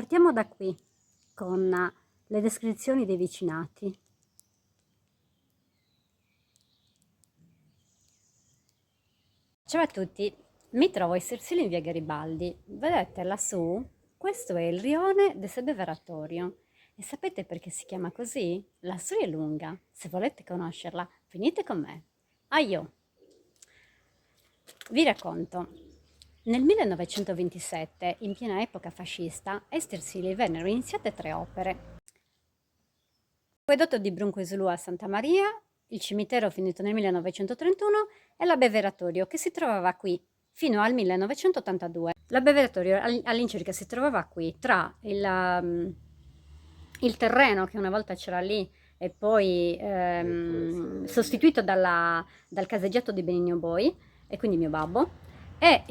Partiamo da qui con le descrizioni dei vicinati. Ciao a tutti, mi trovo ai Sersilli in via Garibaldi. Vedete lassù? Questo è il rione del Sebbeveratorio. E sapete perché si chiama così? La storia è lunga. Se volete conoscerla, venite con me. Aio! Vi racconto. Nel 1927, in piena epoca fascista, a Estersili vennero iniziate 3 opere. L'acquedotto di Brunquesulù a Santa Maria, il cimitero finito nel 1931 e l'abbeveratorio che si trovava qui fino al 1982. L'abbeveratorio all'incirca si trovava qui tra il terreno che una volta c'era lì e poi sostituito dal caseggiato di Benigno Boi, e quindi mio babbo, e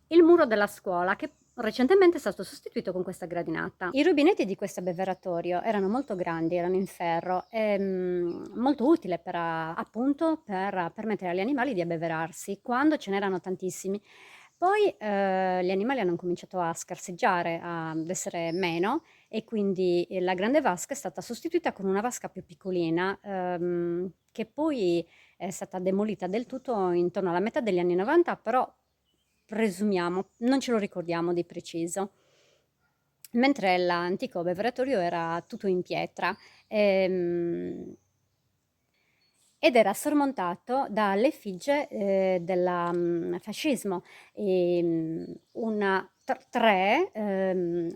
il muro della scuola che recentemente è stato sostituito con questa gradinata. I rubinetti di questo abbeveratorio erano molto grandi, erano in ferro e molto utile per, appunto per permettere agli animali di abbeverarsi quando ce n'erano tantissimi. Poi gli animali hanno cominciato a scarseggiare, ad essere meno, e quindi la grande vasca è stata sostituita con una vasca più piccolina, che poi è stata demolita del tutto intorno alla metà degli anni 90, però presumiamo, non ce lo ricordiamo di preciso. Mentre l'antico beveratorio era tutto in pietra ed era sormontato dall'effigie del fascismo, tre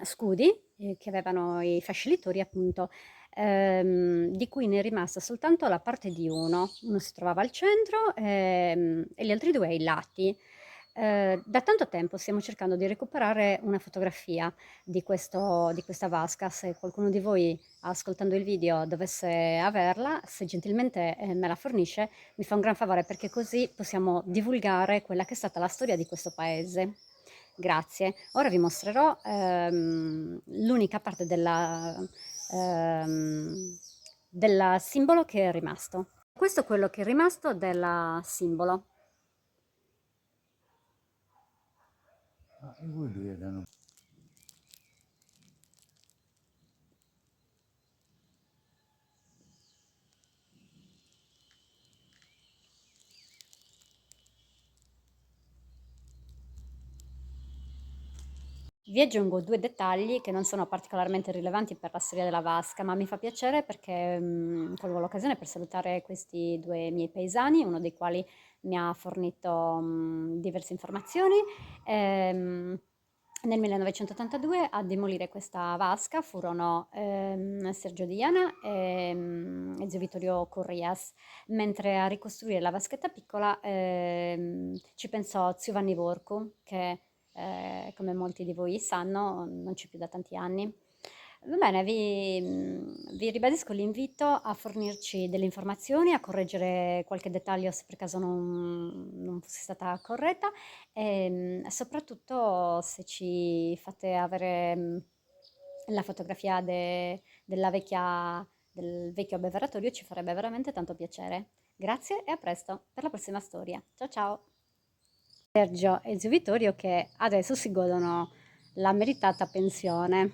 scudi che avevano i fascilitori appunto, di cui ne è rimasta soltanto la parte di uno si trovava al centro e gli altri due ai lati. Da tanto tempo stiamo cercando di recuperare una fotografia di questa vasca. Se qualcuno di voi ascoltando il video dovesse averla, se gentilmente me la fornisce, mi fa un gran favore perché così possiamo divulgare quella che è stata la storia di questo paese. Grazie. Ora vi mostrerò l'unica parte del simbolo che è rimasto. Questo è quello che è rimasto del simbolo. E quelli erano. Vi aggiungo 2 dettagli che non sono particolarmente rilevanti per la storia della vasca, ma mi fa piacere perché colgo l'occasione per salutare questi 2 miei paesani, uno dei quali mi ha fornito diverse informazioni. Nel 1982 a demolire questa vasca furono Sergio Diana e zio Vittorio Corrias, mentre a ricostruire la vaschetta piccola ci pensò zio Vanni Vorcu, che come molti di voi sanno, non c'è più da tanti anni. Va bene, vi ribadisco l'invito a fornirci delle informazioni, a correggere qualche dettaglio se per caso non fosse stata corretta e soprattutto se ci fate avere la fotografia del vecchio abbeveratorio ci farebbe veramente tanto piacere. Grazie e a presto per la prossima storia. Ciao ciao! Sergio e zio Vittorio che adesso si godono la meritata pensione.